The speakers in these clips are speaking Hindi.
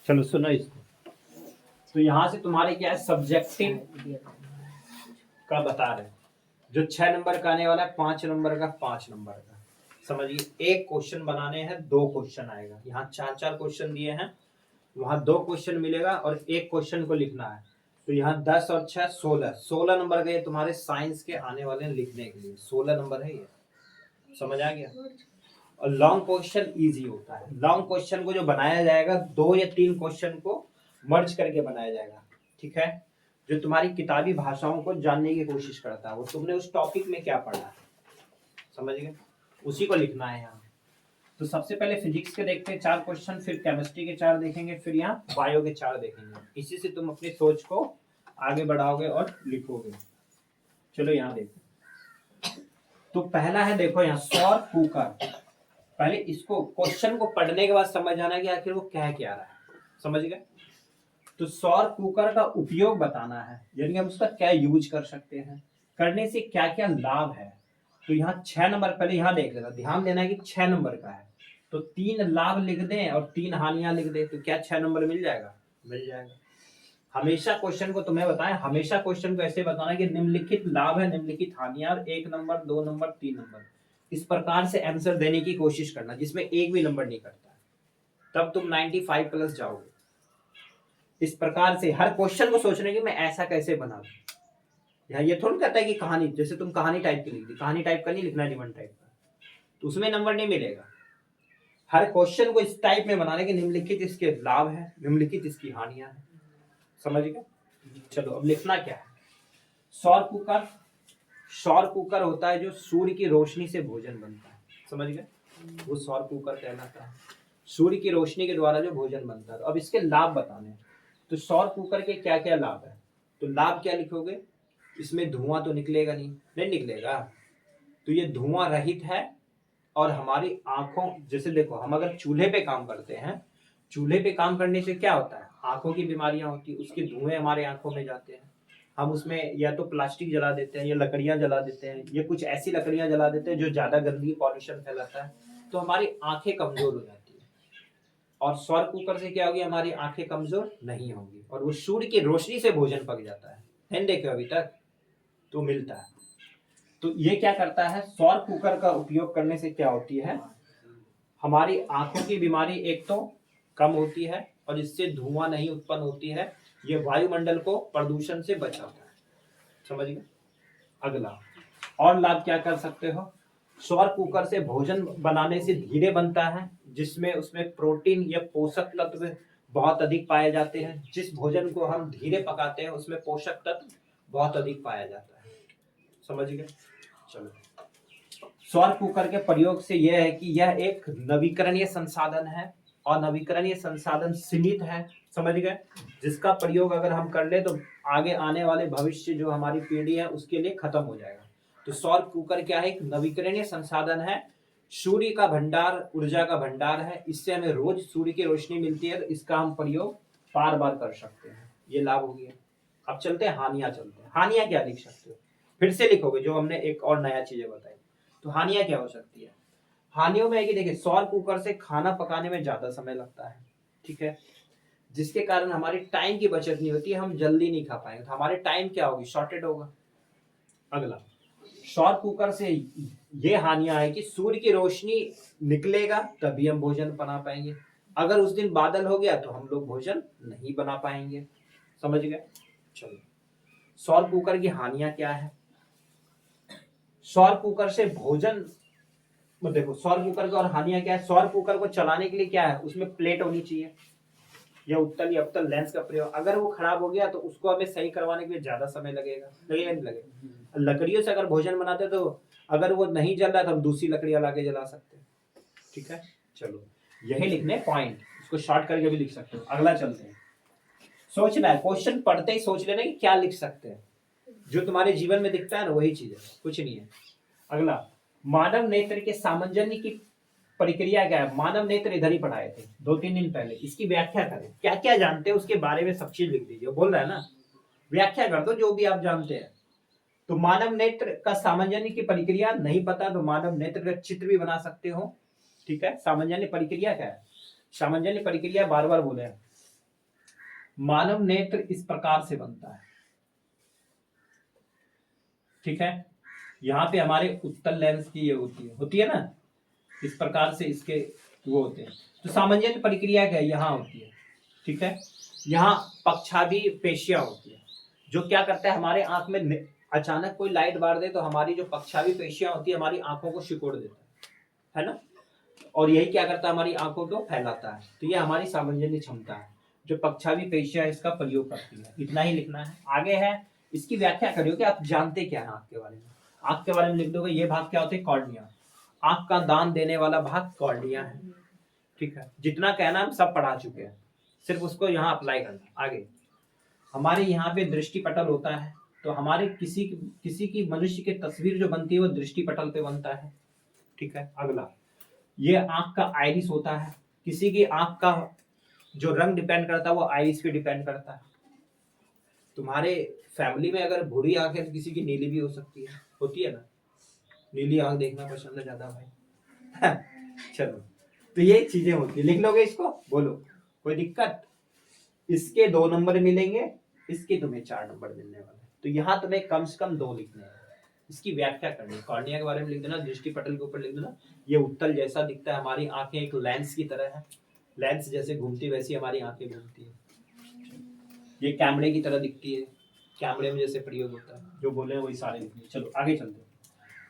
चलो सुनो इसको। तो यहाँ से तुम्हारे क्या है, सब्जेक्टिव का बता रहे हैं। जो 6 नंबर का आने वाला है, 5 नंबर का, 5 नंबर का। समझिए, एक क्वेश्चन बनाने हैं, 2 क्वेश्चन आएगा। यहाँ 4-4 क्वेश्चन दिए हैं, वहां 2 क्वेश्चन मिलेगा और एक क्वेश्चन को लिखना है। तो यहाँ 10 और 6 16 नंबर का ये तुम्हारे साइंस के आने वाले हैं लिखने के लिए। 16 नंबर है ये, समझ आ गया। और लॉन्ग क्वेश्चन इजी होता है। लॉन्ग क्वेश्चन को जो बनाया जाएगा, 2 या 3 क्वेश्चन को मर्ज करके बनाया जाएगा, ठीक है। जो तुम्हारी किताबी भाषाओं को जानने की कोशिश करता है, वो तुमने उस टॉपिक में क्या पढ़ा है, समझ गए, उसी को लिखना है यहाँ। तो सबसे पहले फिजिक्स के देखते हैं 4 क्वेश्चन, फिर केमिस्ट्री के 4 देखेंगे, फिर यहाँ बायो के 4 देखेंगे। इसी से तुम अपनी सोच को आगे बढ़ाओगे और लिखोगे। चलो यहाँ देखो। तो पहला है, देखो यहाँ सौर कुकर। पहले इसको क्वेश्चन को पढ़ने के बाद समझ आना कि आखिर वो कह क्या रहा है, समझ गए। तो सौर कुकर का उपयोग बताना है, यानी हम उसका क्या यूज कर सकते हैं, करने से क्या क्या लाभ है। तो यहाँ 6 नंबर, पहले यहाँ देख लेना, ध्यान देना है कि 6 नंबर का है। तो 3 लाभ लिख दें और 3 हानियां लिख दें, तो क्या 6 नंबर मिल जाएगा, मिल जाएगा। हमेशा क्वेश्चन को तुम्हें बताएं, हमेशा क्वेश्चन को ऐसे बताना कि निम्नलिखित लाभ है, निम्नलिखित हानियां, 1 नंबर, 2 नंबर, 3 नंबर। इस प्रकार से आंसर देने की कोशिश करना जिसमें एक भी नंबर नहीं करता है, तब तुम 95 प्लस जाओगे। इस प्रकार से हर क्वेश्चन को सोचने की मैं ऐसा कैसे बना दूं। यहाँ ये थोड़ा कहता है कि कहानी, जैसे तुम कहानी टाइप की लिख दी, कहानी टाइप का नहीं लिखना, निबंध टाइप का, तो उसमें नंबर नहीं मिलेगा। हर क्वेश्चन को इस टाइप में बनाने के, निम्नलिखित इसके लाभ है, निम्नलिखित इसकी हानियां हैं, समझ गए। चलो अब लिखना क्या है। सौर कुकर, सौर कुकर होता है जो सूर्य की रोशनी से भोजन बनता है, समझ गए, वो सौर कुकर कहलाता है। सूर्य की रोशनी के द्वारा जो भोजन बनता है। अब इसके लाभ बताने, तो सौर कुकर के क्या क्या लाभ है। तो लाभ क्या लिखोगे, इसमें धुआं तो निकलेगा नहीं, नहीं निकलेगा। तो ये धुआं रहित है और हमारी आंखों, जैसे देखो हम अगर चूल्हे पे काम करते हैं, चूल्हे पे काम करने से क्या होता है, आंखों की बीमारियां होती है, उसके धुएं हमारे आंखों में जाते हैं। हम उसमें या तो प्लास्टिक जला देते हैं या लकड़ियां जला देते हैं, या कुछ ऐसी लकड़ियां जला देते हैं जो ज्यादा गंदगी पॉल्यूशन फैलाता है, तो हमारी आंखें कमजोर हो जाती है। और सौर कुकर से क्या होगी, हमारी आंखें कमजोर नहीं होंगी और वो सूर्य की रोशनी से भोजन पक जाता है देखे अभी तक, तो मिलता है। तो ये क्या करता है, सौर कुकर का उपयोग करने से क्या होती है, हमारी आंखों की बीमारी एक तो कम होती है और इससे धुआं नहीं उत्पन्न होती है। ये वायुमंडल को प्रदूषण से बचाता है, समझ गए। अगला और लाभ क्या कर सकते हो, सौर कुकर से भोजन बनाने से धीरे बनता है, जिसमें उसमें प्रोटीन या पोषक तत्व बहुत अधिक पाए जाते हैं। जिस भोजन को हम धीरे पकाते हैं उसमें पोषक तत्व बहुत अधिक पाया जाता है, समझ गए। चलो, सौर कुकर के प्रयोग से यह है कि यह एक नवीकरणीय संसाधन है और नवीकरणीय संसाधन सीमित है, समझ गए। जिसका प्रयोग अगर हम कर ले तो आगे आने वाले भविष्य जो हमारी पीढ़ी है उसके लिए खत्म हो जाएगा। तो सौर कुकर क्या है, एक नवीकरणीय संसाधन है, सूर्य का भंडार, ऊर्जा का भंडार है। इससे हमें रोज सूर्य की रोशनी मिलती है, तो इसका हम प्रयोग बार बार कर सकते हैं। ये लाभ हो गया। अब चलते हैं हानियां, चलते हैं हानियां क्या लिख सकते हो, फिर से लिखोगे जो हमने एक और नया चीजें बताई। तो हानियां क्या हो सकती है, हानियों में है कि देखिए सौर कुकर से खाना पकाने में ज्यादा समय लगता है, ठीक है, जिसके कारण हमारी टाइम की बचत नहीं होती, हम जल्दी नहीं खा पाएंगे, तो हमारे टाइम क्या होगी, शॉर्टेड होगा। अगला, सौर कुकर से ये हानियां है कि सूर्य की रोशनी निकलेगा तभी हम भोजन बना पाएंगे। अगर उस दिन बादल हो गया तो हम लोग भोजन नहीं बना पाएंगे, समझ गए। चलो, सौर कुकर की हानियां क्या है। सौर कुकर से भोजन, देखो सौर कुकर की और हानियां क्या है। सौर कुकर को चलाने के लिए क्या है, उसमें प्लेट होनी चाहिए या उत्तल या अवतल लेंस का प्रयोग। अगर वो खराब हो गया तो उसको हमें सही करवाने के लिए ज्यादा समय लगेगा, लगेगा नहीं लगेगा। लकड़ियों से अगर भोजन बनाते तो अगर वो नहीं जल रहा तो हम दूसरी लकड़ियां लाके जला सकते हैं, ठीक है। चलो, यही लिखने पॉइंट, इसको शॉर्ट करके भी लिख सकते हो। अगला चलते हैं, सोचना है, क्वेश्चन पढ़ते ही सोच लेना कि क्या लिख सकते हैं, जो तुम्हारे जीवन में दिखता है ना वही चीज है, कुछ नहीं है। अगला, मानव नेत्र के सामंजस्य की प्रक्रिया क्या है। मानव नेत्र इधर ही पढ़ाए थे 2-3 दिन पहले, इसकी व्याख्या करें, क्या क्या जानते हैं उसके बारे में सब चीज लिख दीजिए। बोल रहा है ना, व्याख्या कर दो जो भी आप जानते हैं। तो मानव नेत्र का सामंजस्य की प्रक्रिया नहीं पता तो मानव नेत्र का चित्र भी बना सकते हो, ठीक है। सामंजस्य प्रक्रिया क्या है, सामंजस्य प्रक्रिया बार बार बोले हैं, मानव नेत्र इस प्रकार से बनता है, ठीक है। यहाँ पे हमारे उत्तल लेंस की ये होती है ना, इस प्रकार से इसके वो होते हैं। तो सामान्य प्रक्रिया क्या यहाँ होती है, ठीक है। यहाँ पक्षाभी पेशियां होती है, जो क्या करता है हमारे आंख में अचानक कोई लाइट मार दे तो हमारी जो पक्षाभी पेशियां होती है हमारी आंखों को सिकोड़ देता है ना, और यही क्या करता है हमारी आंखों को फैलाता है। तो ये हमारी सामान्य क्षमता है जो पक्षाभी पेशियां इसका प्रयोग करती है। इतना ही लिखना है। आगे है इसकी व्याख्या करिए, आप जानते क्या है आंख के बारे में। आंख के बारे में लिख दोगे ये भाग क्या होते हैं, कॉर्निया। आंख का दान देने वाला भाग कॉर्निया है, ठीक है। जितना कहना हम सब पढ़ा चुके हैं, सिर्फ उसको यहाँ अप्लाई करना। आगे हमारे यहाँ पे दृष्टि पटल होता है, तो हमारे किसी की मनुष्य की तस्वीर जो बनती है वो दृष्टि पटल पे बनता है, ठीक है। अगला ये आंख का आइरिस होता है, किसी की आंख का जो रंग डिपेंड करता है वो आइरिस पे डिपेंड करता है। तुम्हारे फैमिली में अगर भूरी आंख है तो किसी की नीली भी हो सकती है, होती है ना, नीली आंख देखना पसंद है ज्यादा भाई। चलो तो ये चीजें होती है, लिख लोगे इसको, बोलो कोई दिक्कत। इसके 2 नंबर मिलेंगे, इसके तुम्हें 4 नंबर मिलने वाले। तो यहाँ तुम्हें कम से कम 2 लिखने हैं। इसकी व्याख्या करनी है, कॉर्निया के बारे में लिख देना, दृष्टि पटल के ऊपर लिख देना। ये उत्तल जैसा दिखता है, हमारी आंखें एक लेंस की तरह है, लेंस जैसे घूमती वैसी हमारी आंखें घूमती है। ये कैमरे की तरह दिखती है, कैमरे में जैसे प्रयोग होता है, जो बोले वही सारे लिखने। चलो आगे चलते हैं।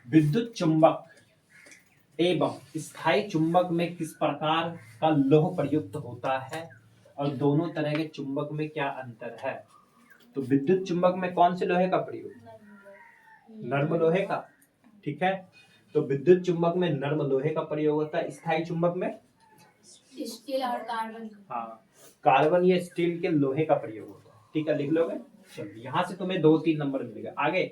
विद्युत चुंबक एवं स्थायी चुंबक में किस प्रकार का लोह प्रयुक्त होता है और दोनों तरह के चुंबक में क्या अंतर है। तो विद्युत चुंबक में कौन से लोहे का प्रयोग, नर्म लोहे का, ठीक है। तो विद्युत चुंबक में नर्म लोहे का प्रयोग होता है, स्थायी चुंबक में स्टील और कार्बन। हाँ, कार्बन या स्टील के लोहे का प्रयोग होता है, ठीक है। लिख लोगे, चलिए यहाँ से तुम्हें 2-3 नंबर मिलेगा। आगे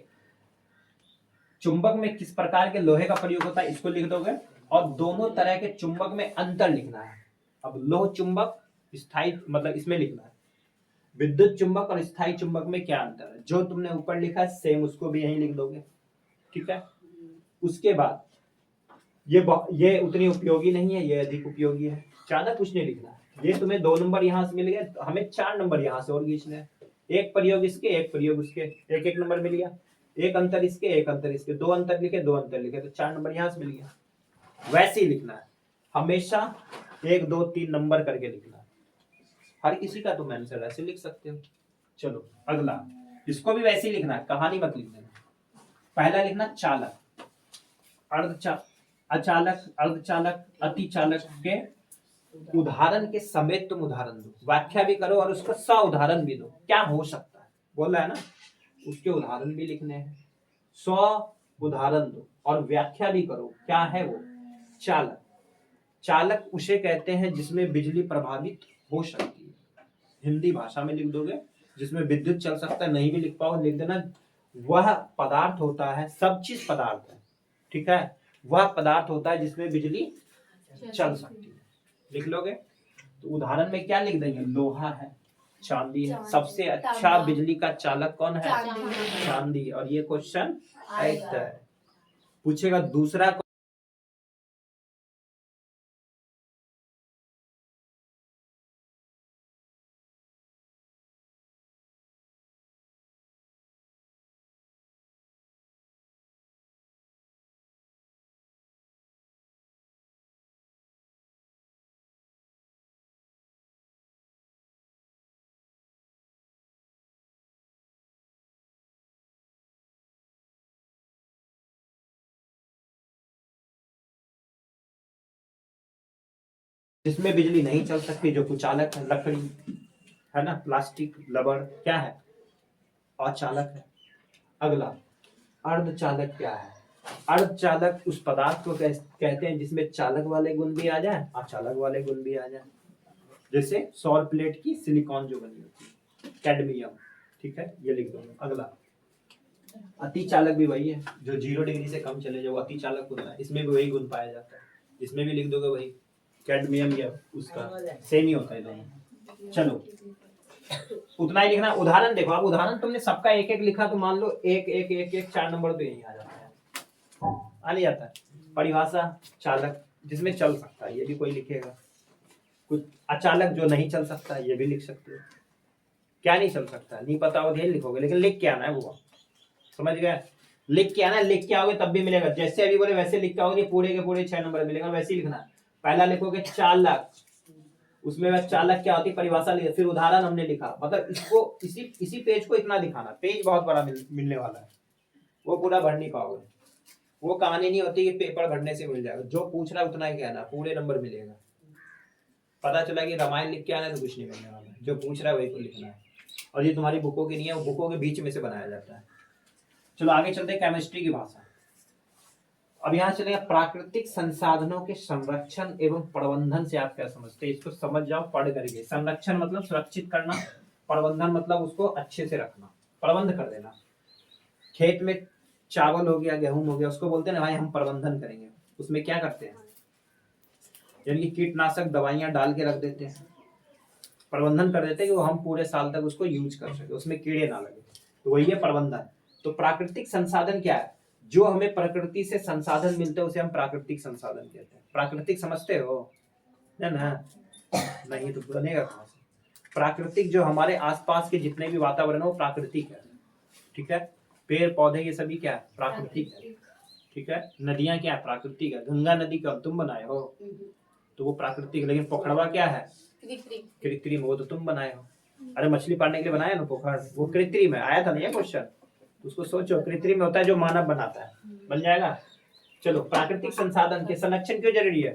चुंबक में किस प्रकार के लोहे का प्रयोग होता है इसको लिख दोगे, और दोनों तरह के चुंबक में अंतर लिखना है। अब लोह चुंबक स्थायी मतलब इसमें लिखना है, विद्युत चुंबक और स्थायी चुंबक में क्या अंतर है, जो तुमने ऊपर लिखा है सेम उसको भी यहीं लिख दोगे, ठीक है। उसके बाद ये उतनी उपयोगी नहीं है, ये अधिक उपयोगी है, ज्यादा कुछ नहीं लिखना है। ये तुम्हें 2 नंबर यहाँ से मिल गए, हमें 4 नंबर यहाँ से और खींचने हैं। एक प्रयोग इसके, एक प्रयोग उसके, एक एक नंबर मिल गया। एक अंतर इसके, एक अंतर इसके, 2 अंतर लिखे, 2 अंतर लिखे, तो 4 नंबर यहाँ से मिल गया। वैसे ही लिखना है, हमेशा 1 2 3 नंबर करके लिखना है। हर किसी का तुम आंसर ऐसे लिख सकते हो। चलो अगला, इसको भी वैसे ही लिखना है, कहानी मत लिख देना। पहला लिखना चालक, अचालक, अर्धचालक, अतिचालक के उदाहरण के समेत तुम उदाहरण दो, व्याख्या भी करो और उसका स उदाहरण भी दो, क्या हो सकता है बोल रहा है ना, उसके उदाहरण भी लिखने हैं, 100 उदाहरण दो और व्याख्या भी करो क्या है वो। चालक, चालक उसे कहते हैं जिसमें बिजली प्रभावित हो सकती है, हिंदी भाषा में लिख दोगे, जिसमें विद्युत चल सकता है, नहीं भी लिख पाओ लिख देना। वह पदार्थ होता है, सब चीज पदार्थ है, ठीक है, वह पदार्थ होता है जिसमें बिजली चल सकती है, लिख लोगे। तो उदाहरण में क्या लिख देंगे, लोहा है, चांदी है, सबसे अच्छा बिजली का चालक कौन है, चांदी। और ये क्वेश्चन पूछेगा। दूसरा जिसमें बिजली नहीं चल सकती, जो कुचालक है, लकड़ी है ना, प्लास्टिक, रबड़, क्या है, अचालक है। अगला अर्धचालक क्या है, अर्धचालक उस पदार्थ को कहते हैं जिसमें चालक वाले गुण भी आ जाए, अचालक वाले गुण भी आ जाए, जैसे सौर प्लेट की सिलिकॉन जो बनी होती है, कैडमियम, ठीक है, ये लिख दो। अगला अतिचालक भी वही है, जो 0 डिग्री से कम चले जाओ, अतिचालक होता है, इसमें भी वही गुण पाया जाता है, इसमें भी लिख दोगे वही, कैडमियम या उसका सेम ही होता है दोनों। चलो उतना ही लिखना। उदाहरण देखो, अब उदाहरण तुमने सबका एक एक लिखा तो मान लो एक एक एक एक 4 नंबर तो यही आ जाता है, आ नहीं जाता है। परिभाषा चालक जिसमें चल सकता है, ये भी कोई लिखेगा। कुछ अचालक जो नहीं चल सकता, ये भी लिख सकते हो। क्या नहीं चल सकता? नहीं पता हो ढेर लिखोगे, लेकिन लिख के आना है वो, समझ गए? लिख के आना, लिख के आओगे तब भी मिलेगा। जैसे अभी बोले वैसे लिख के आओगे, पूरे के पूरे 6 नंबर मिलेगा, वैसे ही लिखना है। पहला लिखोगे 4 लाख, उसमें बस 4 लाख क्या होती है परिभाषा लिखा, फिर उदाहरण हमने लिखा, मतलब इसको इसी पेज को इतना दिखाना। पेज बहुत बड़ा मिलने वाला है, वो पूरा भर नहीं पाओगे। वो कहानी नहीं होती कि पेपर भरने से मिल जाएगा, जो पूछ रहा है उतना ही कहना, पूरे नंबर मिलेगा। पता चला कि रामायण लिख के आना तो कुछ नहीं मिलने वाला है, जो पूछ रहा है वही को लिखना है। और ये तुम्हारी बुकों की नहीं है, वो बुकों के बीच में से बनाया जाता है। चलो आगे चलते हैं केमिस्ट्री की भाषा। अब यहाँ चलेगा प्राकृतिक संसाधनों के संरक्षण एवं प्रबंधन से आप क्या समझते हैं? इसको समझ जाओ पढ़ करके। संरक्षण मतलब सुरक्षित करना, प्रबंधन मतलब उसको अच्छे से रखना, प्रबंध कर देना। खेत में चावल हो गया, गेहूं हो गया, उसको बोलते हैं ना भाई हम प्रबंधन करेंगे। उसमें क्या करते हैं? यानी कि कीटनाशक दवाइयां डाल के रख देते हैं, प्रबंधन कर देते हैं कि वो हम पूरे साल तक उसको यूज कर सके, उसमें कीड़े ना लगे, तो वही है प्रबंधन। तो प्राकृतिक संसाधन क्या है? जो हमें प्रकृति से संसाधन मिलते हैं उसे हम प्राकृतिक संसाधन कहते हैं। प्राकृतिक समझते हो ना? नहीं तो बनेगा कहां से? प्राकृतिक जो हमारे आसपास के जितने भी वातावरण है वो प्राकृतिक है, ठीक है? पेड़ पौधे ये सभी क्या है? प्राकृतिक है, ठीक है? नदियां क्या है? प्राकृतिक है। गंगा नदी कब तुम बनाए हो? तो वो प्राकृतिक। लेकिन पोखरवा क्या है? कृत्रिम। वो तो तुम बनाए हो। अरे मछली पालने के लिए बनाया ना पोखर, वो कृत्रिम है। आया था ना ये क्वेश्चन, उसको सोचो। कृत्रिम होता है जो मानव बनाता है, बन जाएगा। चलो प्राकृतिक संसाधन के संरक्षण क्यों जरूरी है?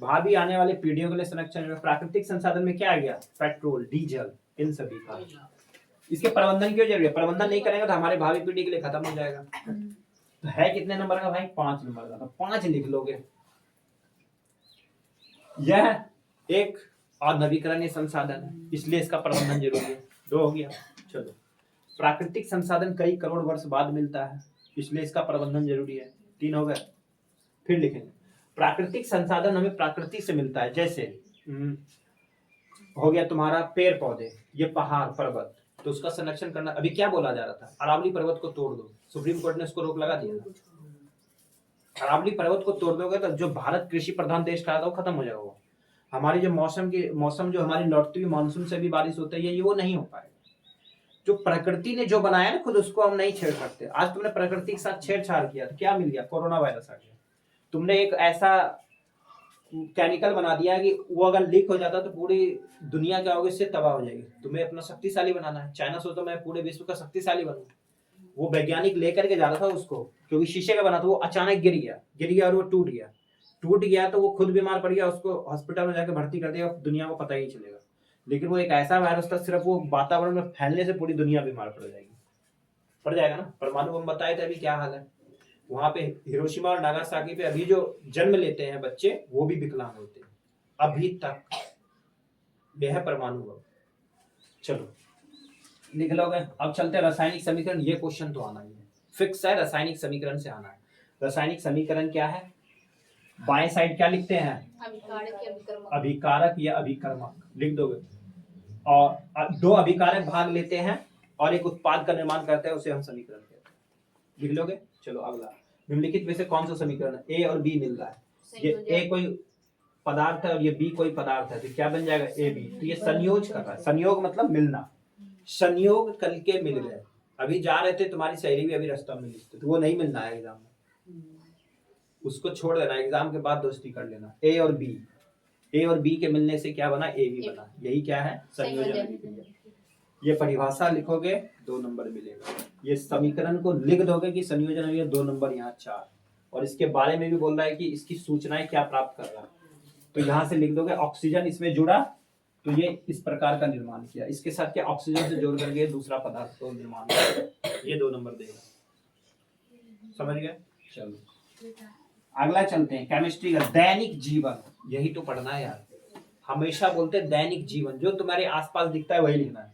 भावी आने वाले पीढ़ियों के लिए संरक्षण में प्राकृतिक संसाधन में क्या आ गया? पेट्रोल, डीजल, इन सभी का। इसके प्रबंधन क्यों जरूरी है? प्रबंधन नहीं करेंगे तो हमारी भावी पीढ़ी के लिए खत्म हो जाएगा। तो है कितने नंबर का भाई? 5 नंबर का। तो 5 लिख लोगे। यह एक और नवीकरणीय संसाधन है, इसलिए इसका प्रबंधन जरूरी है। 2 हो गया। चलो प्राकृतिक संसाधन कई करोड़ वर्ष बाद मिलता है, इसलिए इसका प्रबंधन जरूरी है। 3 हो गए। फिर लिखेंगे प्राकृतिक संसाधन हमें प्रकृति से मिलता है, जैसे हो गया तुम्हारा पेड़ पौधे, ये पहाड़ पर्वत, तो उसका संरक्षण करना। अभी क्या बोला जा रहा था? अरावली पर्वत को तोड़ दो, सुप्रीम कोर्ट ने उसको रोक लगा दिया। अरावली पर्वत को तोड़ दोगे तो जो भारत कृषि प्रधान देश कहा था वो खत्म हो जाएगा। वो हमारी जो मौसम जो हमारी लौटती हुई मानसून से भी बारिश होती है, ये वो नहीं हो पाएगा। जो प्रकृति ने जो बनाया ना खुद, उसको हम नहीं छेड़ सकते। आज तुमने प्रकृति के साथ छेड़छाड़ किया तो क्या मिल गया? कोरोना वायरस आ गया। तुमने एक ऐसा केमिकल बना दिया कि वो अगर लीक हो जाता तो पूरी दुनिया क्या होगी? इससे तबाह हो जाएगी। तुम्हें अपना शक्तिशाली बनाना है। चाइना सोचो मैं पूरे विश्व का शक्तिशाली बनूं। वो वैज्ञानिक लेकर के जा रहा था उसको, क्योंकि शीशे का बना था। वो अचानक गिर गया और वो टूट गया तो वो खुद बीमार पड़ गया, उसको हॉस्पिटल में जाकर भर्ती कर दिया, दुनिया को पता ही नहीं चलेगा। लेकिन वो एक ऐसा वायरस था, सिर्फ वो वातावरण में फैलने से पूरी दुनिया बीमार पड़ जाएगा ना। परमाणु बम बताए थे अभी क्या हाल है वहां पे। हिरोशिमा और नागासाकी पे अभी जो जन्म लेते हैं बच्चे, वो भी विकलांग होते हैं अभी तक। यह है परमाणु बम। चलो लिख लोगे। अब चलते हैं रासायनिक समीकरण। ये क्वेश्चन तो आना ही है, फिक्स है। रासायनिक समीकरण से आना है। रासायनिक समीकरण क्या है? बाएं साइड क्या लिखते हैं? अभिकारक या अभिकर्मक लिख दोगे। और 2 अभिकारक भाग लेते हैं और एक उत्पाद का निर्माण करते हैं, उसे हम समीकरण कहते हैं। लिख लोगे। चलो अगला, निम्नलिखित में से कौन सा समीकरण है? ए और बी मिल रहा है। ये ए कोई पदार्थ है और ये बी कोई पदार्थ है, तो क्या बन जाएगा? A B. तो ये संयोज कर रहा है। संयोग मतलब मिलना। संयोग कल के मिल गए। अभी जा रहे थे, तुम्हारी सहेली भी अभी रास्ता में मिली थी, तो वो नहीं मिलना है एग्जाम में, उसको छोड़ देना। एग्जाम के बाद दोस्ती कर लेना। ए और बी के मिलने से क्या बना? ए बी बना। यही क्या है? संयोजन। ये परिभाषा लिखोगे 2 नंबर मिलेगा। ये समीकरण को लिख दोगे कि संयोजन है, 2 नंबर यहाँ 4। और इसके बारे में भी बोल रहा है कि इसकी सूचनाएं क्या प्राप्त कर रहा है, तो यहाँ से लिख दोगे ऑक्सीजन इसमें जुड़ा तो ये इस प्रकार का निर्माण किया, इसके साथ क्या ऑक्सीजन से जोड़ करके दूसरा पदार्थ को निर्माण किया। ये 2 नंबर देगा। समझ गए? चलो अगला चलते हैं केमिस्ट्री का। दैनिक जीवन, यही तो पढ़ना है यार। हमेशा बोलते हैं दैनिक जीवन, जो तुम्हारे आसपास दिखता है वही लिखना है।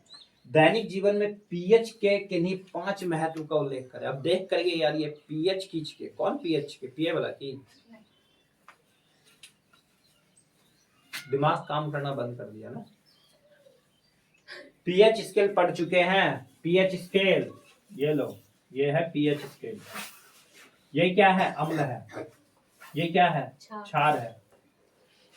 दैनिक जीवन में पीएच के किन्हीं 5 महत्व का उल्लेख करें। अब देख करके यार ये पीएच खींच के, कौन पीएच के? पीए वाला की दिमाग काम करना बंद कर दिया ना। पीएच स्केल पढ़ चुके हैं। पीएच स्केल ये लो, ये है पीएच स्केल। ये क्या है? अम्ल है। ये क्या है? क्षार है।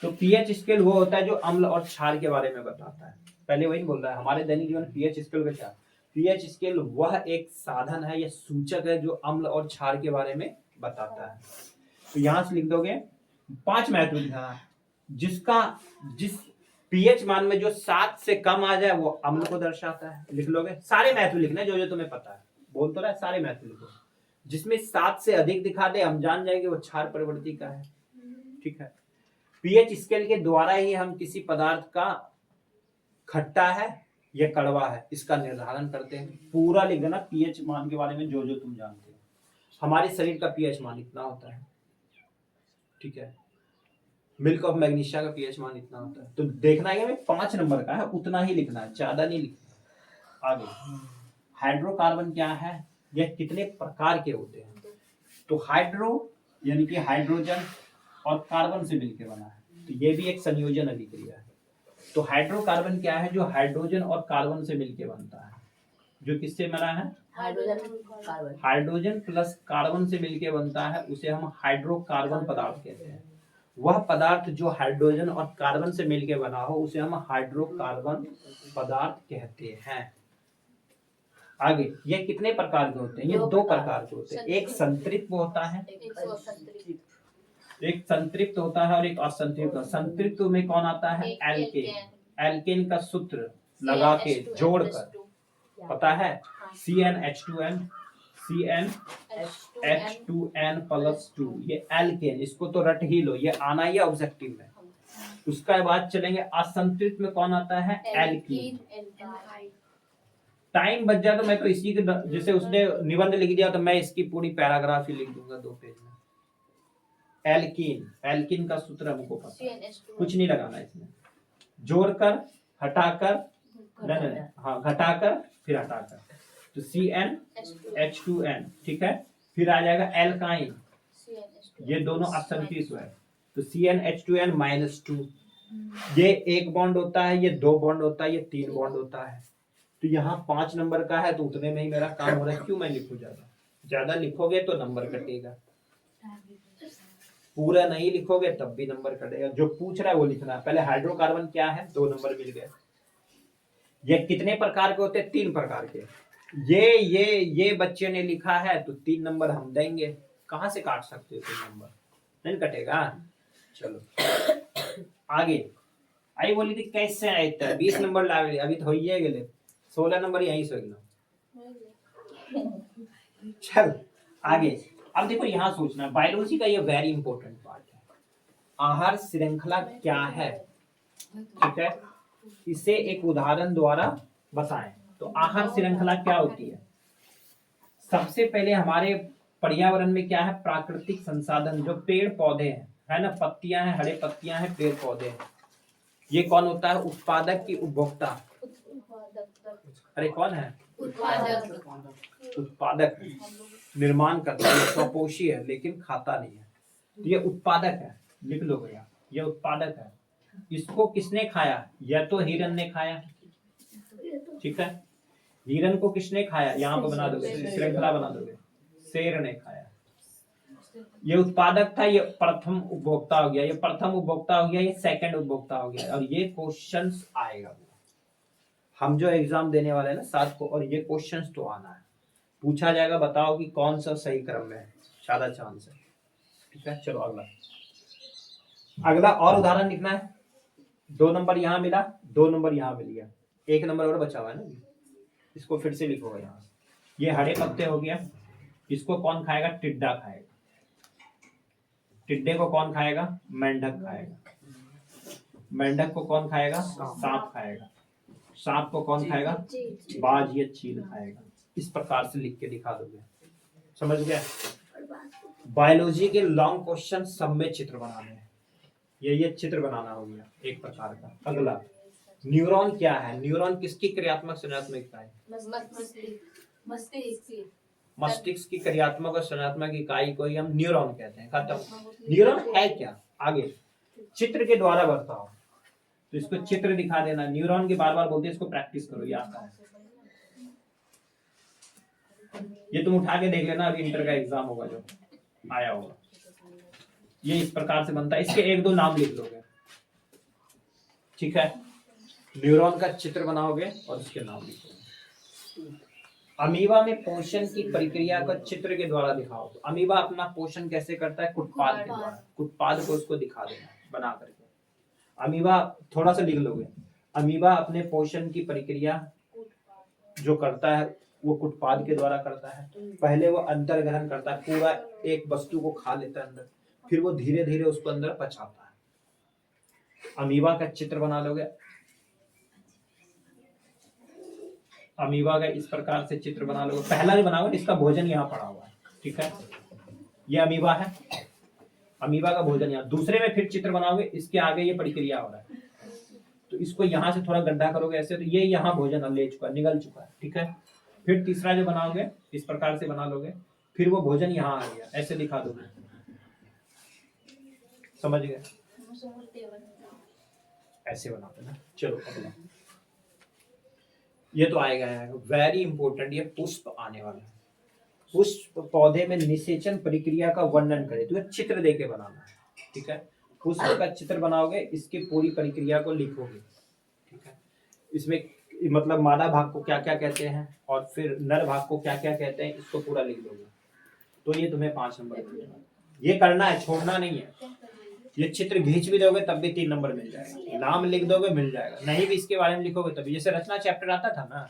तो पीएच स्केल वो होता है जो अम्ल और क्षार के बारे में बताता है। पहले वही बोल रहा है हमारे दैनिक जीवन पीएच स्केल का क्या, पीएच स्केल वह एक साधन है या सूचक है जो अम्ल और क्षार के बारे में बताता है। तो यहां से लिख दोगे 5 महत्व लिखा है, जिस पीएच मान में जो 7 से कम आ जाए वो अम्ल को दर्शाता है। लिख लोगे, सारे महत्व लिखना जो जो तुम्हें पता है, बोल तो रहा है सारे महत्व लिखो। जिसमें 7 से अधिक दिखा दे हम जान जाएंगे वो क्षार प्रवृत्ति का है। ठीक है, पीएच स्केल के द्वारा ही हम किसी पदार्थ का खट्टा है या कड़वा है इसका निर्धारण करते हैं। पूरा लिख देना पीएच मान के बारे में जो जो तुम जानते हो। हमारे शरीर का पीएच मान इतना होता है। ठीक है, मिल्क ऑफ मैग्नीशिया का पीएच मान इतना होता है। तो देखना है कि 5 नंबर का है उतना ही लिखना है, ज्यादा नहीं लिखना। आगे हाइड्रोकार्बन क्या है, यह कितने प्रकार के होते हैं। तो हाइड्रो यानी कि हाइड्रोजन और कार्बन से मिलकर बना है, तो ये भी एक संयोजन अभिक्रिया है। तो हाइड्रोकार्बन क्या है, जो हाइड्रोजन और कार्बन से मिलकर बनता है। जो किससे बना है, हाइड्रोजन प्लस कार्बन से मिलकर बनता है, उसे हम हाइड्रोकार्बन पदार्थ कहते हैं। वह पदार्थ जो हाइड्रोजन और कार्बन से मिलकर बना हो उसे हम हाइड्रोकार्बन पदार्थ कहते हैं। आगे ये कितने प्रकार के होते हैं, ये 2 प्रकार के होते हैं। एक संतृप्त होता है, एक संतृप्त होता है और एक असंतृप्त। संतृप्त में कौन आता है, एल्केन। एल्केन का सूत्र लगा के जोड़कर पता है, CnH2n CnH2n प्लस 2, ये एल्केन। इसको तो रट ही लो, ये आना ही ऑब्जेक्टिव में। उसका बाद चलेंगे असंतृप्त में कौन आता है, एल्कीन। टाइम बच जाए तो मैं तो इसी के जैसे उसने निबंध लिख दिया तो मैं इसकी पूरी पैराग्राफ ही लिख दूंगा 2 पेज में। एल्कीन, एल्कीन का सूत्र हमको पता है, कुछ नहीं लगाना इसमें। जोड़कर, हटाकर, हाँ घटाकर फिर हटाकर, तो CnH2n। ठीक है, फिर आ जाएगा एल्काइन, ये दोनों असंतृप्त है, तो CnH2n -2। ये 1 बॉन्ड होता है, ये 2 बॉन्ड होता है, ये 3 बॉन्ड होता है। तो यहाँ 5 नंबर का है तो उतने में ही मेरा काम हो रहा है। क्यों मैं लिखूं ज्यादा, ज्यादा लिखोगे तो नंबर कटेगा, पूरा नहीं लिखोगे तब भी नंबर कटेगा। जो पूछ रहा है वो लिखना है। पहले हाइड्रोकार्बन क्या है, 2 नंबर मिल गए। ये कितने प्रकार के होते हैं, 3 प्रकार के। ये बच्चे ने लिखा है तो 3 नंबर हम देंगे। कहां से काट सकते हो, 3 नंबर नहीं कटेगा। चलो आगे आई बोली थी कैसे आए 20 नंबर लावे, अभी तो होइए गेले 16 नंबर यहीं से लो। चल आगे, अब देखो यहाँ सोचना, बायोलॉजी का ये वेरी इंपॉर्टेंट पार्ट है। आहार श्रृंखला क्या है, ठीक है, इसे एक उदाहरण द्वारा बताएं। तो आहार श्रृंखला क्या होती है, सबसे पहले हमारे पर्यावरण में क्या है, प्राकृतिक संसाधन जो पेड़ पौधे हैं, है ना, पत्तियां हैं, हरे पत्तियां हैं, पेड़ पौधे हैं। ये कौन होता है, उत्पादक की उपभोक्ता। अरे कौन है, उत्पादक, निर्माण करता है, स्वपोषी है लेकिन खाता नहीं है, तो ये उत्पादक है। लिख लो भैया, ये उत्पादक है। इसको किसने खाया, या तो हिरन ने खाया, ठीक है, हिरन को किसने खाया, यहाँ पे बना दोगे, श्रृंखला बना दोगे, शेर ने खाया। ये उत्पादक था, ये प्रथम उपभोक्ता हो गया, ये प्रथम उपभोक्ता हो गया, ये सेकंड उपभोक्ता हो गया। और ये क्वेश्चंस आएगा, हम जो एग्जाम देने वाले हैं ना 7 को, और ये क्वेश्चंस तो आना है, पूछा जाएगा बताओ कि कौन सा सही क्रम में है, ज्यादा चांस है। ठीक है, चलो अगला और उदाहरण लिखना है। 2 नंबर यहाँ मिला, 2 नंबर यहाँ मिल गया, 1 नंबर और बचा हुआ है ना, इसको फिर से लिखोगे यहाँ से। ये हरे पत्ते हो गया, इसको कौन खाएगा, टिड्डा खाएगा। टिड्डे को कौन खाएगा, मेंढक खाएगा। मेंढक को कौन खाएगा, सांप खाएगा। सांप को कौन खाएगा, बाज या चील खाएगा। इस प्रकार से लिख के दिखा दोगे, समझ गए। बायोलॉजी के लॉन्ग क्वेश्चन सब में चित्र बनाने हैं, ये चित्र बनाना हो गया एक प्रकार का। अगला न्यूरॉन क्या है, न्यूरॉन किसकी क्रियात्मक संरचना इकाई, मस्तिष्क की क्रियात्मक और संरचनात्मक इकाई को ही हम न्यूरॉन कहते हैं। खत्म। न्यूरॉन है क्या, आगे चित्र के द्वारा बताओ, तो इसको चित्र दिखा देना। न्यूरॉन के बार बार बोलते हैं, इसको प्रैक्टिस करो, ये आता है। ये तुम उठा के देख लेना, अभी इंटर का एग्जाम होगा जो आया होगा, ये इस प्रकार से बनता है। इसके 1-2 नाम लिख लोगे, ठीक है। न्यूरॉन का चित्र बनाओगे और उसके नाम लिखोगे। अमीबा में पोषण की प्रक्रिया का चित्र के द्वारा दिखाओ। तो अमीबा अपना पोषण कैसे करता है? कुटपाद के द्वारा। कुटपाद को उसको दिखा देना बना करके। अमीबा थोड़ा सा लिख लोगे। अमीबा अपने पोषण की प्रक्रिया जो करता है वो कुटपाद के द्वारा करता है। पहले वो अंतर ग्रहण करता है, पूरा एक वस्तु को खा लेता है अंदर, फिर वो धीरे धीरे उसको अंदर पचाता है। अमीबा का चित्र बना लोगे। अमीबा का इस प्रकार से चित्र बना लोगे। पहला जो बनाओगे इसका भोजन यहाँ पड़ा हुआ है, ठीक है, ये अमीबा है। अमीबा का भोजन यहाँ। दूसरे में फिर चित्र बनाओगे, इसके आगे ये प्रक्रिया हो रहा है, तो इसको यहाँ से थोड़ा गड्ढा करोगे ऐसे, तो ये यहाँ भोजन ले चुका है, निगल चुका है, ठीक है। फिर तीसरा जो बनाओगे इस प्रकार से बना लोगे, फिर वो भोजन यहाँ आ गया, ऐसे दिखा दोगे। समझ गए? ऐसे बनाते ना। चलो अगला, ये तो आएगा। वेरी इंपॉर्टेंट, ये पुष्प आने वाला है। पुष्प पौधे में निषेचन प्रक्रिया का वर्णन करें, तो चित्र देके बनाना है, ठीक है। पुष्प का चित्र बनाओगे, इसकी पूरी प्रक्रिया को लिखोगे, ठीक है। इसमें मतलब मादा भाग को क्या क्या कहते हैं और फिर नर भाग को क्या क्या कहते हैं, इसको पूरा लिख दोगे, तो ये तुम्हें 5 नंबर मिलेगा। ये करना है, छोड़ना नहीं है। ये चित्र खींच भी दोगे तब भी 3 नंबर मिल जाएगा। नाम लिख दोगे मिल जाएगा, नहीं भी इसके बारे में लिखोगे तभी। जैसे रचना चैप्टर आता था ना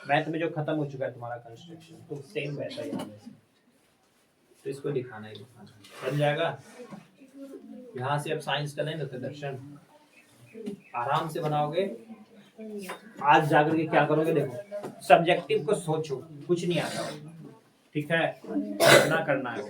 मैथ में, जो खत्म हो चुका है तुम्हारा कंस्ट्रक्शन, तो सेम वैसा ही है। तो इसको दिखाना ही दिखाना बन जाएगा। यहाँ से अब साइंस का नहीं ना, दर्शन आराम से बनाओगे। आज जाकर के क्या करोगे, देखो सब्जेक्टिव को सोचो, कुछ नहीं आता, ठीक है, इतना करना है।